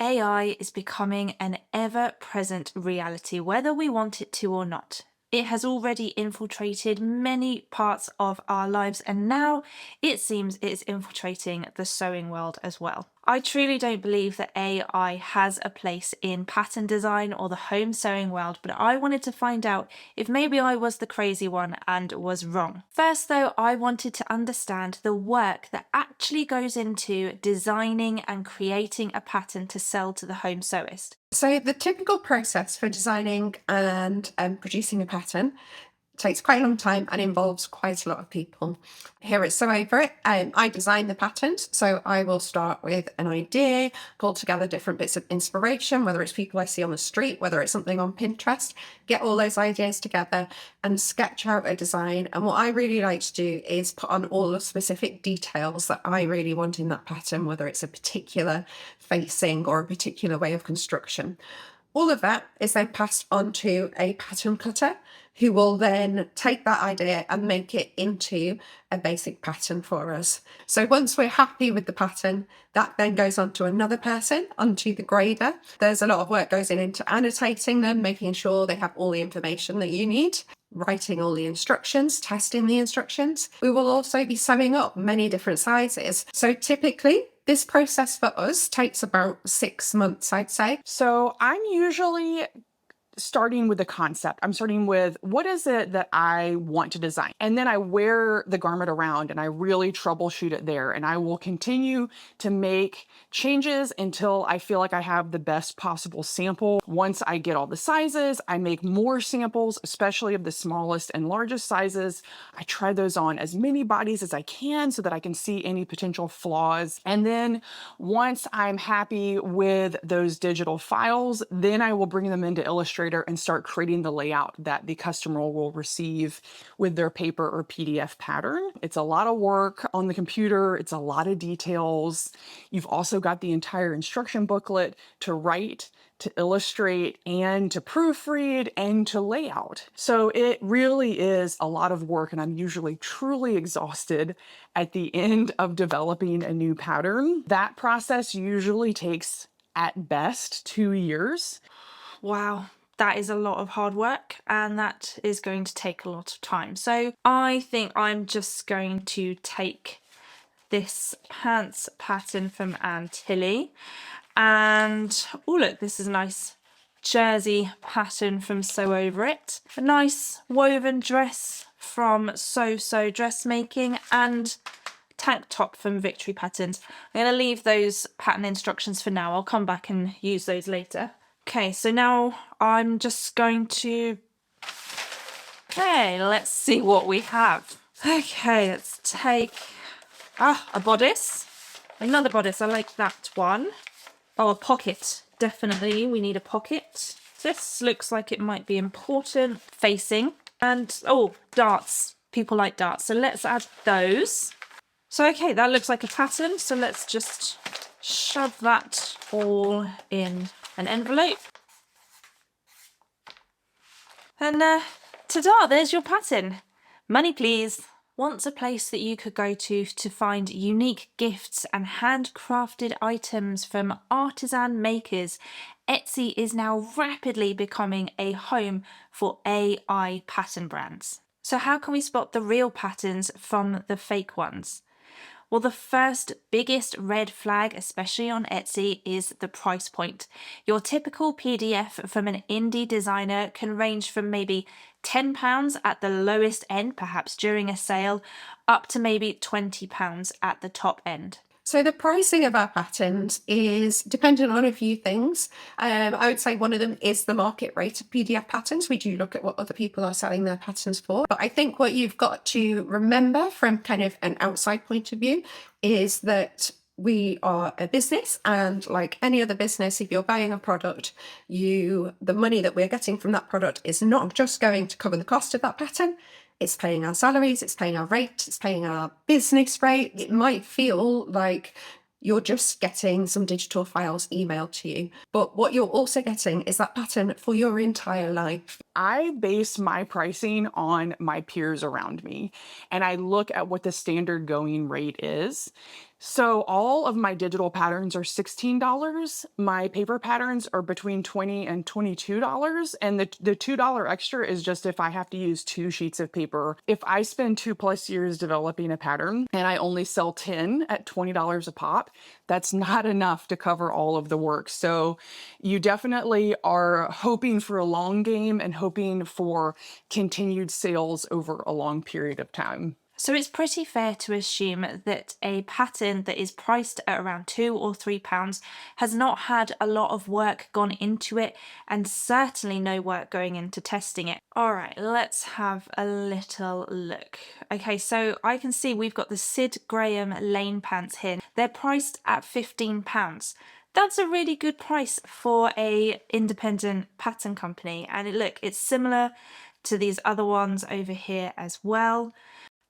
AI is becoming an ever-present reality, whether we want it to or not. It has already infiltrated many parts of our lives, and now it seems it's infiltrating the sewing world as well. I truly don't believe that AI has a place in pattern design or the home sewing world, but I wanted to find out if maybe I was the crazy one and was wrong. First though, I wanted to understand the work that actually goes into designing and creating a pattern to sell to the home sewist. So the typical process for designing and producing a pattern takes quite a long time and involves quite a lot of people. Here at Sew Over It, I design the patterns. So I will start with an idea, pull together different bits of inspiration, whether it's people I see on the street, whether it's something on Pinterest, get all those ideas together and sketch out a design. And what I really like to do is put on all the specific details that I really want in that pattern, whether it's a particular facing or a particular way of construction. All of that is then passed on to a pattern cutter who will then take that idea and make it into a basic pattern for us. So once we're happy with the pattern, that then goes on to another person, onto the grader. There's a lot of work goes into annotating them, making sure they have all the information that you need, writing all the instructions, testing the instructions. We will also be sewing up many different sizes. So typically, this process for us takes about 6 months, I'd say. So I'm usually starting with the concept. I'm starting with what is it that I want to design? And then I wear the garment around and I really troubleshoot it there. And I will continue to make changes until I feel like I have the best possible sample. Once I get all the sizes, I make more samples, especially of the smallest and largest sizes. I try those on as many bodies as I can so that I can see any potential flaws. And then once I'm happy with those digital files, then I will bring them into Illustrator and start creating the layout that the customer will receive with their paper or PDF pattern. It's a lot of work on the computer. It's a lot of details. You've also got the entire instruction booklet to write, to illustrate, and to proofread, and to layout. So it really is a lot of work, and I'm usually truly exhausted at the end of developing a new pattern. That process usually takes, at best, 2 years. Wow. That is a lot of hard work and that is going to take a lot of time. So I think I'm just going to take this pants pattern from Anne Tilly and oh look, this is a nice jersey pattern from Sew Over It, a nice woven dress from So Dressmaking, and tank top from Victory Patterns. I'm going to leave those pattern instructions for now. I'll come back and use those later. Okay, so now I'm just going to, okay, let's see what we have. Okay, let's take, a bodice, another bodice, I like that one. Oh, a pocket, definitely, we need a pocket. This looks like it might be important, facing, and oh, darts, people like darts, so let's add those. So okay, that looks like a pattern, so let's just shove that all in an envelope. And ta-da, there's your pattern. Money please. Once a place that you could go to find unique gifts and handcrafted items from artisan makers, Etsy is now rapidly becoming a home for AI pattern brands. So how can we spot the real patterns from the fake ones? Well, the first biggest red flag, especially on Etsy, is the price point. Your typical PDF from an indie designer can range from maybe £10 at the lowest end, perhaps during a sale, up to maybe £20 at the top end. So the pricing of our patterns is dependent on a few things. I would say one of them is the market rate of PDF patterns. We do look at what other people are selling their patterns for. But I think what you've got to remember from kind of an outside point of view is that we are a business, and like any other business, if you're buying a product, the money that we're getting from that product is not just going to cover the cost of that pattern. It's paying our salaries, it's paying our rate, it's paying our business rate. It might feel like you're just getting some digital files emailed to you, but what you're also getting is that pattern for your entire life. I base my pricing on my peers around me, and I look at what the standard going rate is. So all of my digital patterns are $16. My paper patterns are between $20 and $22. And the $2 extra is just if I have to use 2 sheets of paper. If I spend 2+ years developing a pattern and I only sell 10 at $20 a pop, that's not enough to cover all of the work. So you definitely are hoping for a long game and hoping for continued sales over a long period of time. So it's pretty fair to assume that a pattern that is priced at around £2 or £3 has not had a lot of work gone into it, and certainly no work going into testing it. All right, let's have a little look. Okay, so I can see we've got the Sid Graham Lane pants here. They're priced at £15. That's a really good price for a independent pattern company. And look, it's similar to these other ones over here as well.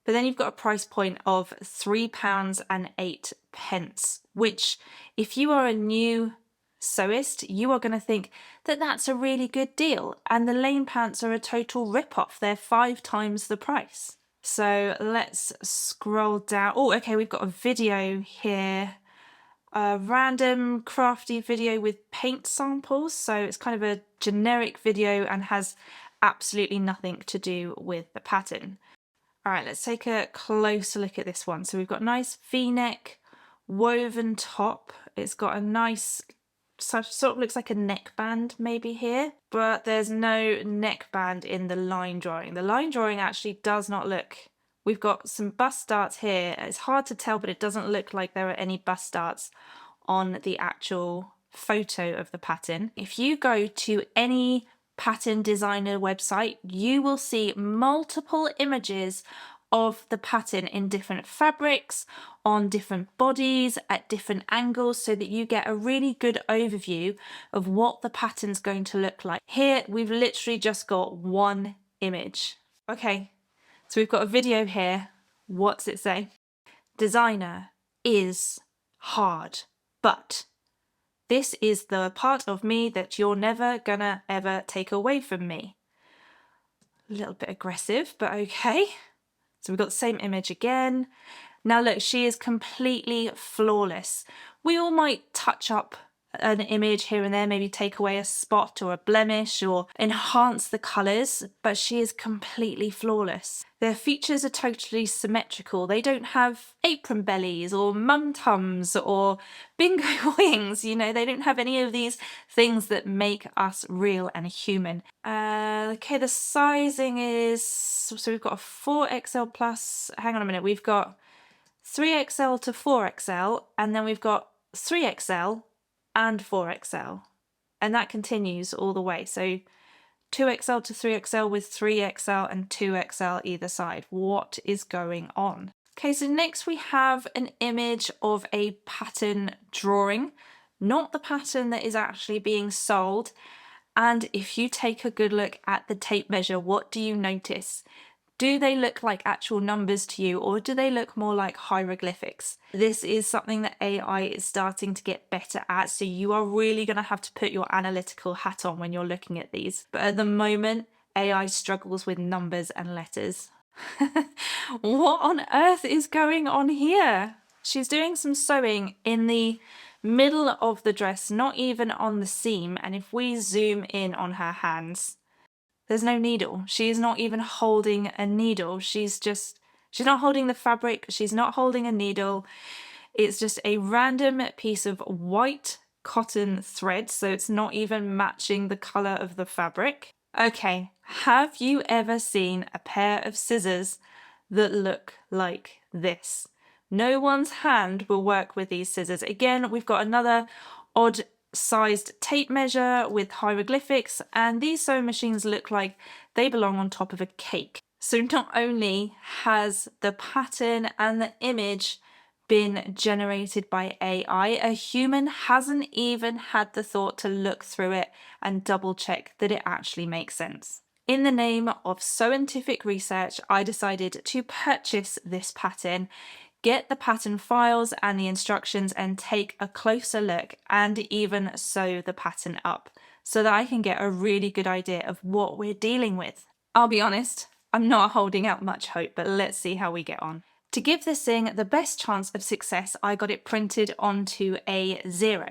But then you've got a price point of £3.08, which if you are a new sewist, you are going to think that that's a really good deal. And the Lane pants are a total rip-off. They're 5 times the price. So let's scroll down. Oh, okay, we've got a video here. A random crafty video with paint samples. So it's kind of a generic video and has absolutely nothing to do with the pattern. All right, let's take a closer look at this one. So we've got a nice V-neck woven top. It's got a nice, sort of looks like a neckband maybe here, but there's no neckband in the line drawing. The line drawing actually does not look. We've got some bust darts here. It's hard to tell, but it doesn't look like there are any bust darts on the actual photo of the pattern. If you go to any pattern designer website, you will see multiple images of the pattern in different fabrics, on different bodies, at different angles, so that you get a really good overview of what the pattern's going to look like. Here, we've literally just got one image. Okay, so we've got a video here. What's it say? Designer is hard, but this is the part of me that you're never gonna ever take away from me. A little bit aggressive, but okay. So we've got the same image again. Now look, she is completely flawless. We all might touch up an image here and there, maybe take away a spot or a blemish or enhance the colours, but she is completely flawless. Their features are totally symmetrical. They don't have apron bellies or mum tums or bingo wings, you know, they don't have any of these things that make us real and human. Okay, the sizing is, so we've got a 4XL plus, hang on a minute, we've got 3XL to 4XL, and then we've got 3XL and 4XL, and that continues all the way. So 2XL to 3XL with 3XL and 2XL either side. What is going on? Okay, so next we have an image of a pattern drawing, not the pattern that is actually being sold. And if you take a good look at the tape measure, what do you notice? Do they look like actual numbers to you, or do they look more like hieroglyphics? This is something that AI is starting to get better at, so you are really going to have to put your analytical hat on when you're looking at these. But at the moment, AI struggles with numbers and letters. What on earth is going on here? She's doing some sewing in the middle of the dress, not even on the seam, and if we zoom in on her hands, there's no needle. She is not even holding a needle. She's not holding the fabric. She's not holding a needle. It's just a random piece of white cotton thread. So it's not even matching the color of the fabric. Okay, have you ever seen a pair of scissors that look like this? No one's hand will work with these scissors. Again, we've got another odd sized tape measure with hieroglyphics, and these sewing machines look like they belong on top of a cake. So not only has the pattern and the image been generated by AI, a human hasn't even had the thought to look through it and double check that it actually makes sense. In the name of scientific research, I decided to purchase this pattern, get the pattern files and the instructions, and take a closer look and even sew the pattern up so that I can get a really good idea of what we're dealing with. I'll be honest, I'm not holding out much hope, but let's see how we get on. To give this thing the best chance of success, I got it printed onto a 0.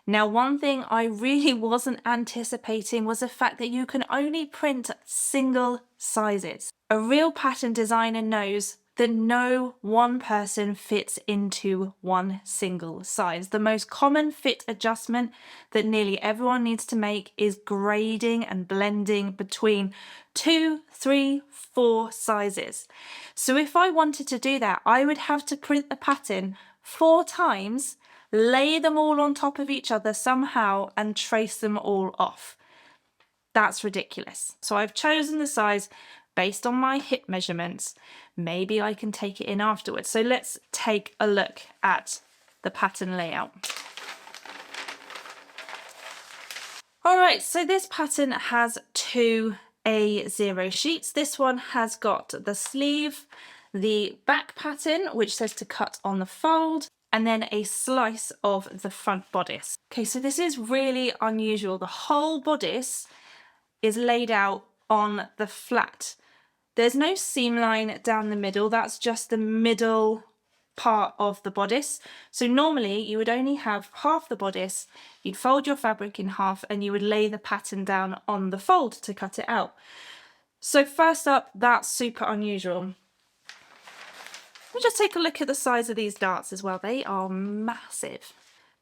Now, one thing I really wasn't anticipating was the fact that you can only print single sizes. A real pattern designer knows that no one person fits into one single size. The most common fit adjustment that nearly everyone needs to make is grading and blending between 2, 3, 4 sizes. So if I wanted to do that, I would have to print the pattern 4 times, lay them all on top of each other somehow, and trace them all off. That's ridiculous. So I've chosen the size based on my hip measurements. Maybe I can take it in afterwards. So let's take a look at the pattern layout. All right, so this pattern has 2 A0 sheets. This one has got the sleeve, the back pattern, which says to cut on the fold, and then a slice of the front bodice. Okay, so this is really unusual. The whole bodice is laid out on the flat. There's no seam line down the middle, that's just the middle part of the bodice. So normally you would only have half the bodice, you'd fold your fabric in half and you would lay the pattern down on the fold to cut it out. So first up, that's super unusual. Let's just take a look at the size of these darts as well. They are massive.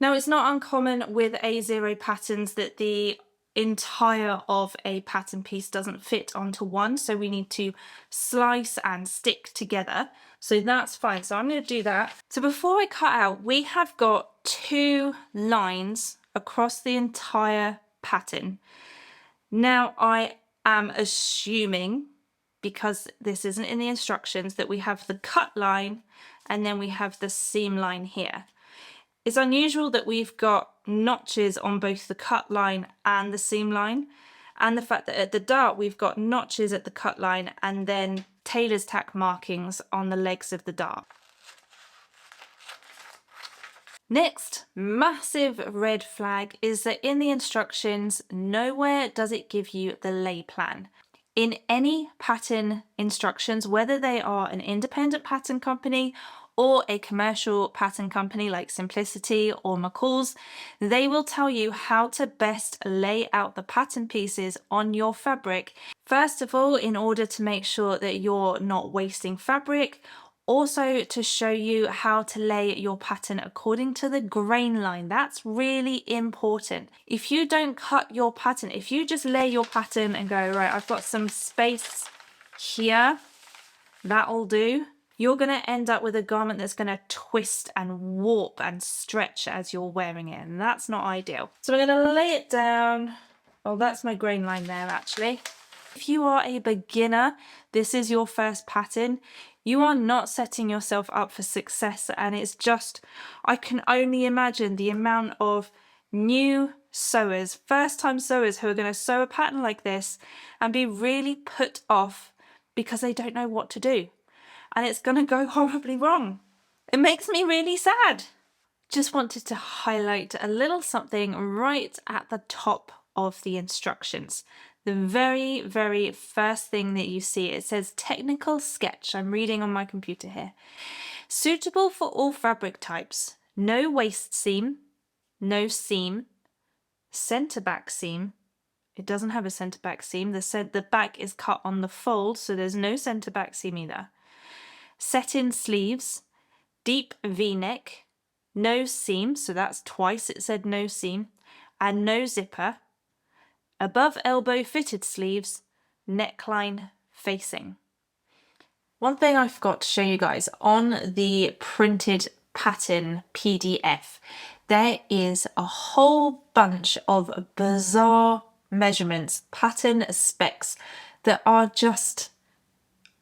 Now, it's not uncommon with A0 patterns that the entire of a pattern piece doesn't fit onto one, so we need to slice and stick together. So that's fine. So I'm going to do that. So before I cut out, we have got 2 lines across the entire pattern. Now, I am assuming, because this isn't in the instructions, that we have the cut line and then we have the seam line here. It's unusual that we've got notches on both the cut line and the seam line, and the fact that at the dart we've got notches at the cut line and then tailor's tack markings on the legs of the dart. Next, massive red flag is that in the instructions, nowhere does it give you the lay plan. In any pattern instructions, whether they are an independent pattern company or a commercial pattern company like Simplicity or McCall's, they will tell you how to best lay out the pattern pieces on your fabric. First of all, in order to make sure that you're not wasting fabric, also to show you how to lay your pattern according to the grain line. That's really important. If you don't cut your pattern, if you just lay your pattern and go, right, I've got some space here, that'll do, you're going to end up with a garment that's going to twist and warp and stretch as you're wearing it, and that's not ideal. So I'm going to lay it down. Oh, that's my grain line there, actually. If you are a beginner, this is your first pattern, you are not setting yourself up for success, and it's just, I can only imagine the amount of new sewers, first-time sewers who are going to sew a pattern like this and be really put off because they don't know what to do. And it's going to go horribly wrong. It makes me really sad. Just wanted to highlight a little something right at the top of the instructions. The very, very first thing that you see, it says technical sketch. I'm reading on my computer here. Suitable for all fabric types. No waist seam, no seam, centre back seam. It doesn't have a centre back seam. The back is cut on the fold, so there's no centre back seam either. Set-in sleeves, deep V-neck, no seam, so that's twice it said no seam, and no zipper, above elbow fitted sleeves, neckline facing. One thing I forgot to show you guys, on the printed pattern PDF, there is a whole bunch of bizarre measurements, pattern specs that are just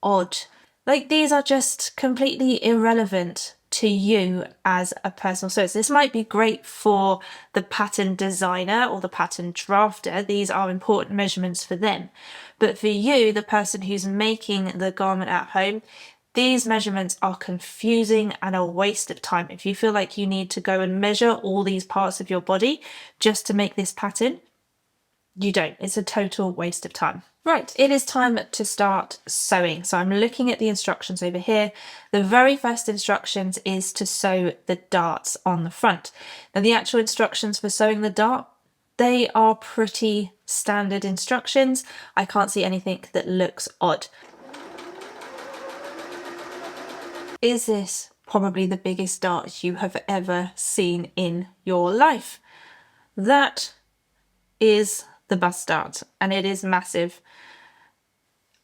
odd. Like, these are just completely irrelevant to you as a personal sewer. So this might be great for the pattern designer or the pattern drafter. These are important measurements for them. But for you, the person who's making the garment at home, these measurements are confusing and a waste of time. If you feel like you need to go and measure all these parts of your body just to make this pattern, You don't. It's a total waste of time. Right, it is time to start sewing. So I'm looking at the instructions over here. The very first instructions is to sew the darts on the front. Now the actual instructions for sewing the dart, they are pretty standard instructions. I can't see anything that looks odd. Is this probably the biggest dart you have ever seen in your life? That is the bust dart, and it is massive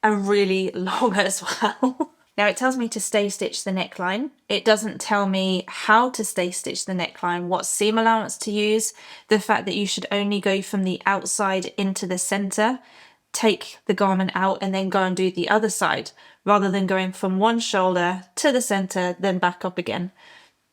and really long as well. Now it tells me to stay stitch the neckline. It doesn't tell me how to stay stitch the neckline, what seam allowance to use, the fact that you should only go from the outside into the center, take the garment out and then go and do the other side, rather than going from one shoulder to the center, then back up again.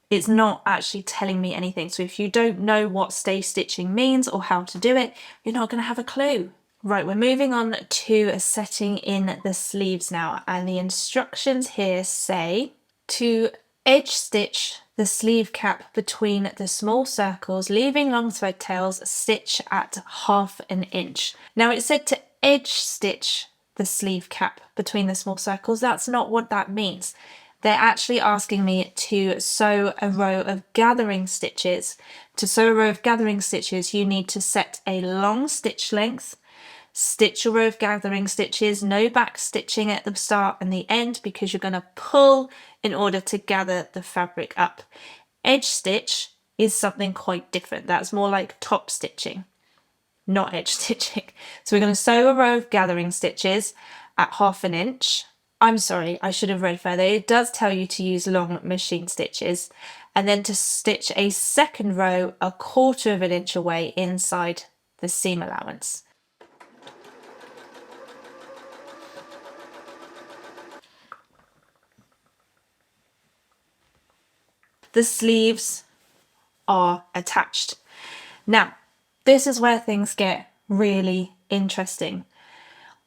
It's not actually telling me anything. So if you don't know what stay stitching means or how to do it, you're not going to have a clue. Right, we're moving on to setting in the sleeves now, and the instructions here say to edge stitch the sleeve cap between the small circles, leaving long thread tails, stitch at 1/2 inch. Now it said to edge stitch the sleeve cap between the small circles. That's not what that means. They're actually asking me to sew a row of gathering stitches. To sew a row of gathering stitches, you need to set a long stitch length, stitch a row of gathering stitches, no back stitching at the start and the end because you're going to pull in order to gather the fabric up. Edge stitch is something quite different. That's more like top stitching, not edge stitching. So we're going to sew a row of gathering stitches at 1/2 inch. I'm sorry, I should have read further. It does tell you to use long machine stitches, and then to stitch a second row 1/4 inch away inside the seam allowance. The sleeves are attached. Now, this is where things get really interesting.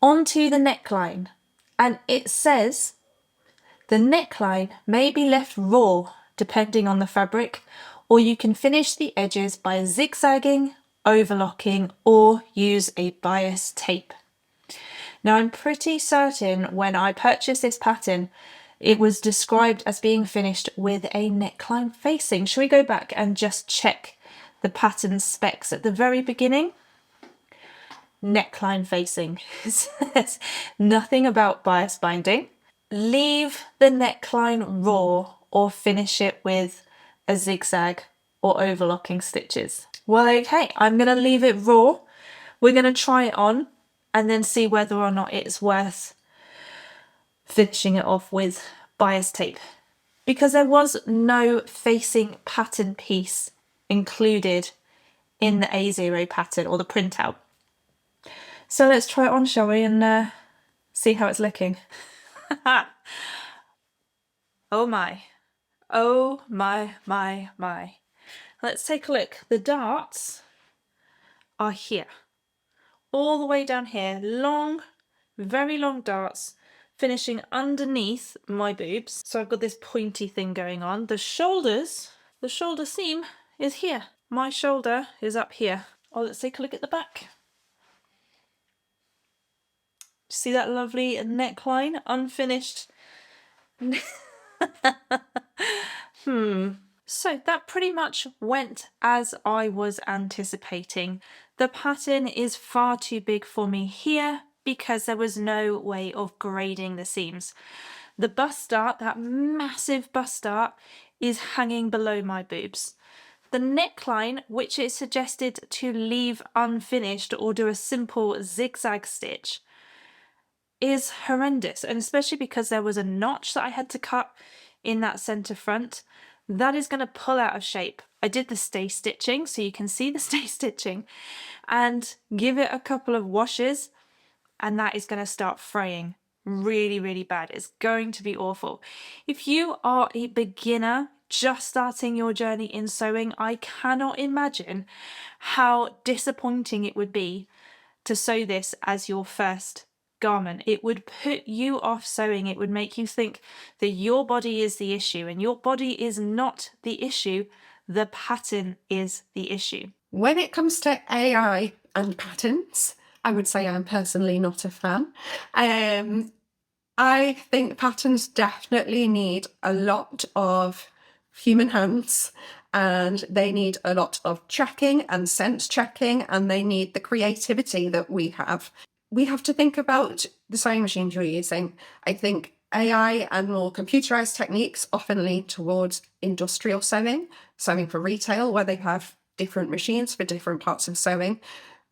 Onto the neckline, and it says the neckline may be left raw depending on the fabric, or you can finish the edges by zigzagging, overlocking, or use a bias tape. Now I'm pretty certain when I purchased this pattern, it was described as being finished with a neckline facing. Should we go back and just check the pattern specs at the very beginning? Neckline facing. It says nothing about bias binding. Leave the neckline raw or finish it with a zigzag or overlocking stitches. Well, okay, I'm going to leave it raw. We're going to try it on and then see whether or not it's worth finishing it off with bias tape, because there was no facing pattern piece included in the A0 pattern or the printout. So let's try it on, shall we, and see how it's looking. Oh my. Oh my, my, my. Let's take a look. The darts are here. All the way down here. Long, very long darts finishing underneath my boobs. So I've got this pointy thing going on. The shoulder seam is here. My shoulder is up here. Oh, let's take a look at the back. See that lovely neckline, unfinished. So that pretty much went as I was anticipating. The pattern is far too big for me here because there was no way of grading the seams. The bust dart, that massive bust dart, is hanging below my boobs. The neckline, which is suggested to leave unfinished or do a simple zigzag stitch, is horrendous, and especially because there was a notch that I had to cut in that center front, that is going to pull out of shape. I did the stay stitching, so you can see the stay stitching, and give it a couple of washes and that is going to start fraying really, really bad. It's going to be awful. If you are a beginner just starting your journey in sewing, I cannot imagine how disappointing it would be to sew this as your first garment. It would put you off sewing. It would make you think that your body is the issue, and your body is not the issue. The pattern is the issue. When it comes to AI and patterns. I would say I'm personally not a fan. I think patterns definitely need a lot of human hands, and they need a lot of checking and sense checking, and they need the creativity that we have. We have to think about the sewing machines you're using. I think AI and more computerized techniques often lead towards industrial sewing, sewing for retail, where they have different machines for different parts of sewing.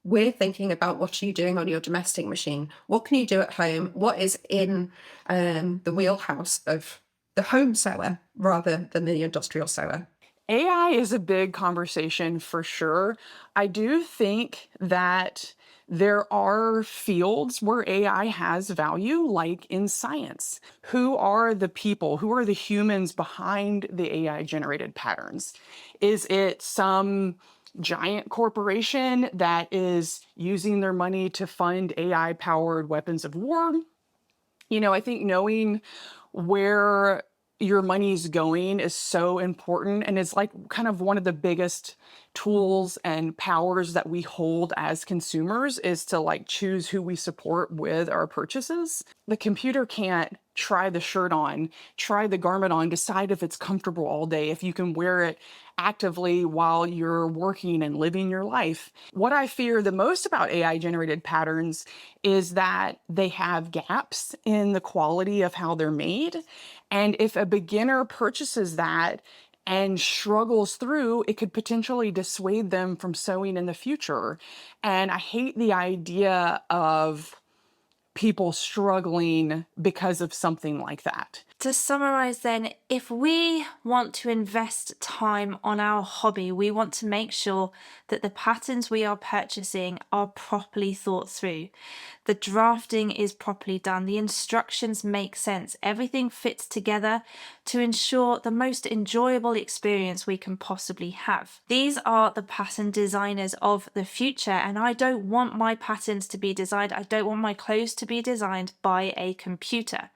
We're thinking about what are you doing on your domestic machine? What can you do at home? What is in the wheelhouse of the home sewer rather than the industrial sewer? AI is a big conversation for sure. I do think that there are fields where AI has value, like in science. Who are the people, who are the humans behind the AI generated patterns? Is it some giant corporation that is using their money to fund AI powered weapons of war? I think knowing where your money's going is so important. And it's like kind of one of the biggest tools and powers that we hold as consumers is to like choose who we support with our purchases. The computer can't try the shirt on, try the garment on, decide if it's comfortable all day, if you can wear it actively while you're working and living your life. What I fear the most about AI generated patterns is that they have gaps in the quality of how they're made. And if a beginner purchases that and struggles through, it could potentially dissuade them from sewing in the future. And I hate the idea of people struggling because of something like that. To summarize then, if we want to invest time on our hobby, we want to make sure that the patterns we are purchasing are properly thought through. The drafting is properly done, the instructions make sense, everything fits together to ensure the most enjoyable experience we can possibly have. These are the pattern designers of the future, and I don't want my patterns to be designed, I don't want my clothes to be designed by a computer.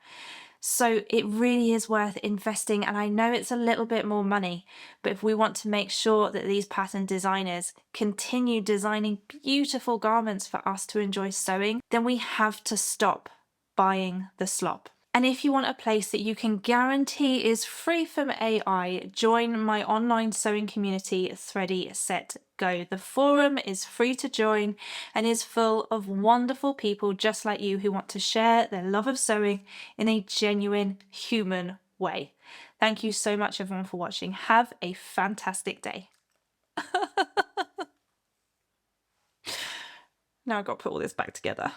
So it really is worth investing, and I know it's a little bit more money, but if we want to make sure that these pattern designers continue designing beautiful garments for us to enjoy sewing, then we have to stop buying the slop. And if you want a place that you can guarantee is free from AI, join my online sewing community, ThreadySetGo. The forum is free to join and is full of wonderful people just like you who want to share their love of sewing in a genuine human way. Thank you so much everyone for watching. Have a fantastic day. Now I've got to put all this back together.